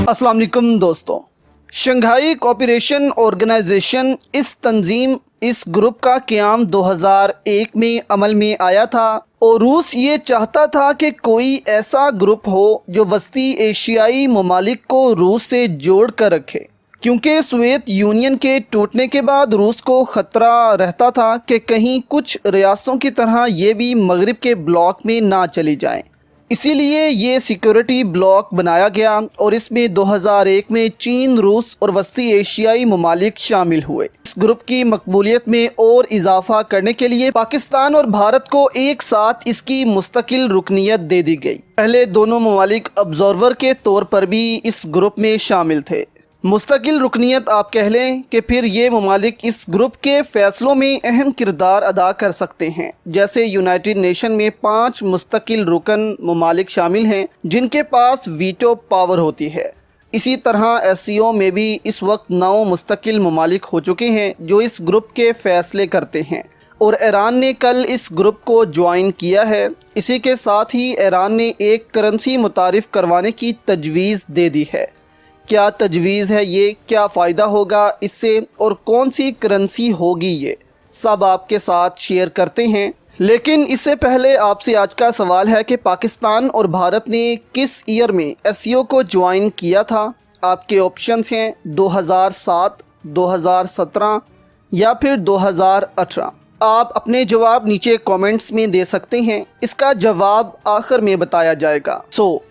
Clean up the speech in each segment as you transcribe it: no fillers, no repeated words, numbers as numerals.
السلام علیکم دوستوں، شنگھائی کوآپریشن آرگنائزیشن اس گروپ کا قیام 2001 میں عمل میں آیا تھا اور روس یہ چاہتا تھا کہ کوئی ایسا گروپ ہو جو وسطی ایشیائی ممالک کو روس سے جوڑ کر رکھے، کیونکہ سوویت یونین کے ٹوٹنے کے بعد روس کو خطرہ رہتا تھا کہ کہیں کچھ ریاستوں کی طرح یہ بھی مغرب کے بلاک میں نہ چلی جائیں۔ اسی لیے یہ سیکیورٹی بلاک بنایا گیا اور اس میں 2001 میں چین، روس اور وسطی ایشیائی ممالک شامل ہوئے۔ اس گروپ کی مقبولیت میں اور اضافہ کرنے کے لیے پاکستان اور بھارت کو ایک ساتھ اس کی مستقل رکنیت دے دی گئی۔ پہلے دونوں ممالک آبزرور کے طور پر بھی اس گروپ میں شامل تھے۔ مستقل رکنیت آپ کہہ لیں کہ پھر یہ ممالک اس گروپ کے فیصلوں میں اہم کردار ادا کر سکتے ہیں۔ جیسے یونائٹڈ نیشن میں 5 مستقل رکن ممالک شامل ہیں جن کے پاس ویٹو پاور ہوتی ہے۔ اسی طرح SCO میں بھی اس وقت 9 مستقل ممالک ہو چکے ہیں جو اس گروپ کے فیصلے کرتے ہیں، اور ایران نے کل اس گروپ کو جوائن کیا ہے۔ اسی کے ساتھ ہی ایران نے ایک کرنسی متعارف کروانے کی تجویز دے دی ہے۔ کیا تجویز ہے یہ؟ کیا فائدہ ہوگا اس سے اور کون سی کرنسی ہوگی؟ یہ سب آپ کے ساتھ شیئر کرتے ہیں، لیکن اس سے پہلے آپ سے آج کا سوال ہے کہ پاکستان اور بھارت نے کس ایئر میں SCO کو جوائن کیا تھا؟ آپ کے آپشنز ہیں 2007، 2017 یا پھر 2018۔ آپ اپنے جواب نیچے کومنٹس میں دے سکتے ہیں، اس کا جواب آخر میں بتایا جائے گا۔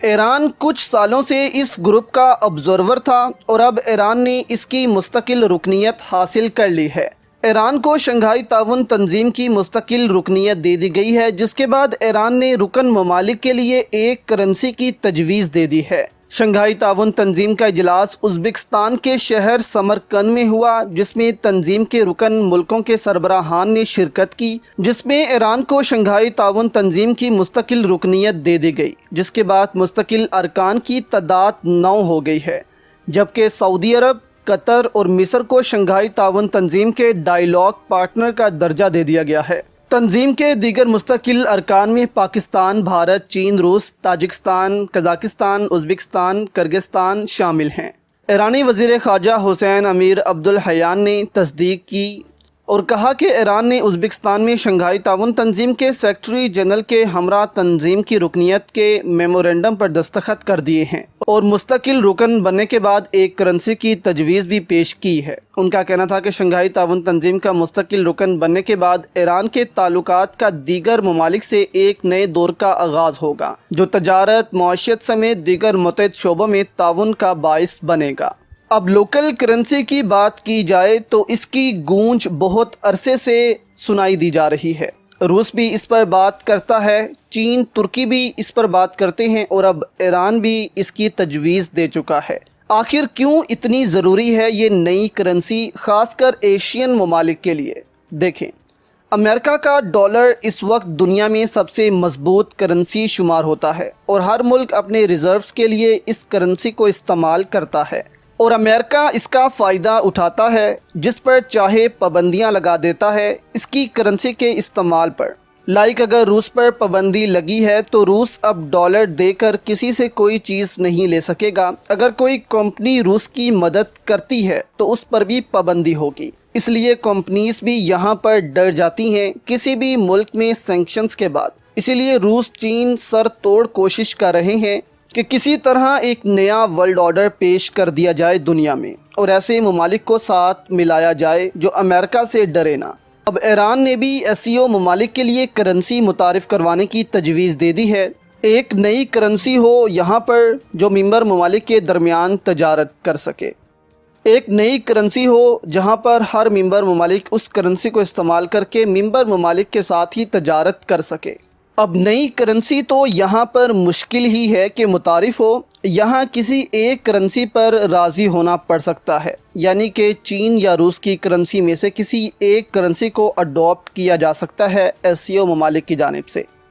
ایران کچھ سالوں سے اس گروپ کا آبزرور تھا اور اب ایران نے اس کی مستقل رکنیت حاصل کر لی ہے۔ ایران کو شنگھائی تعاون تنظیم کی مستقل رکنیت دے دی گئی ہے، جس کے بعد ایران نے رکن ممالک کے لیے ایک کرنسی کی تجویز دے دی ہے۔ شنگھائی تعاون تنظیم کا اجلاس ازبکستان کے شہر سمرقند میں ہوا، جس میں تنظیم کے رکن ملکوں کے سربراہان نے شرکت کی، جس میں ایران کو شنگھائی تعاون تنظیم کی مستقل رکنیت دے دی گئی، جس کے بعد مستقل ارکان کی تعداد 9 ہو گئی ہے، جبکہ سعودی عرب، قطر اور مصر کو شنگھائی تعاون تنظیم کے ڈائیلاگ پارٹنر کا درجہ دے دیا گیا ہے۔ تنظیم کے دیگر مستقل ارکان میں پاکستان، بھارت، چین، روس، تاجکستان، قزاقستان، ازبکستان، کرغزستان شامل ہیں۔ ایرانی وزیر خارجہ حسین امیر عبدالحیان نے تصدیق کی اور کہا کہ ایران نے ازبکستان میں شنگھائی تعاون تنظیم کے سیکرٹری جنرل کے ہمراہ تنظیم کی رکنیت کے میمورنڈم پر دستخط کر دیے ہیں اور مستقل رکن بننے کے بعد ایک کرنسی کی تجویز بھی پیش کی ہے۔ ان کا کہنا تھا کہ شنگھائی تعاون تنظیم کا مستقل رکن بننے کے بعد ایران کے تعلقات کا دیگر ممالک سے ایک نئے دور کا آغاز ہوگا، جو تجارت، معیشت سمیت دیگر متعدد شعبوں میں تعاون کا باعث بنے گا۔ اب لوکل کرنسی کی بات کی جائے تو اس کی گونج بہت عرصے سے سنائی دی جا رہی ہے۔ روس بھی اس پر بات کرتا ہے، چین، ترکی بھی اس پر بات کرتے ہیں اور اب ایران بھی اس کی تجویز دے چکا ہے۔ آخر کیوں اتنی ضروری ہے یہ نئی کرنسی، خاص کر ایشین ممالک کے لیے؟ دیکھیں، امریکہ کا ڈالر اس وقت دنیا میں سب سے مضبوط کرنسی شمار ہوتا ہے اور ہر ملک اپنے ریزروز کے لیے اس کرنسی کو استعمال کرتا ہے، اور امریکہ اس کا فائدہ اٹھاتا ہے، جس پر چاہے پابندیاں لگا دیتا ہے اس کی کرنسی کے استعمال پر۔ اگر روس پر پابندی لگی ہے تو روس اب ڈالر دے کر کسی سے کوئی چیز نہیں لے سکے گا۔ اگر کوئی کمپنی روس کی مدد کرتی ہے تو اس پر بھی پابندی ہوگی۔ اس لیے کمپنیز بھی یہاں پر ڈر جاتی ہیں کسی بھی ملک میں سینکشنز کے بعد۔ اسی لیے روس، چین سر توڑ کوشش کر رہے ہیں کہ کسی طرح ایک نیا ورلڈ آرڈر پیش کر دیا جائے دنیا میں، اور ایسے ممالک کو ساتھ ملایا جائے جو امریکہ سے ڈرے نہ۔ اب ایران نے بھی SCO ممالک کے لیے کرنسی متعارف کروانے کی تجویز دے دی ہے۔ ایک نئی کرنسی ہو یہاں پر جو ممبر ممالک کے درمیان تجارت کر سکے۔ ایک نئی کرنسی ہو جہاں پر ہر ممبر ممالک اس کرنسی کو استعمال کر کے ممبر ممالک کے ساتھ ہی تجارت کر سکے۔ اب نئی کرنسی تو یہاں پر مشکل ہی ہے کہ متعارف ہو، یہاں کسی ایک کرنسی پر راضی ہونا پڑ سکتا ہے، یعنی کہ چین یا روس کی کرنسی میں سے کسی ایک کرنسی کو اڈاپٹ کیا جا سکتا ہے SCO ممالک کی جانب سے،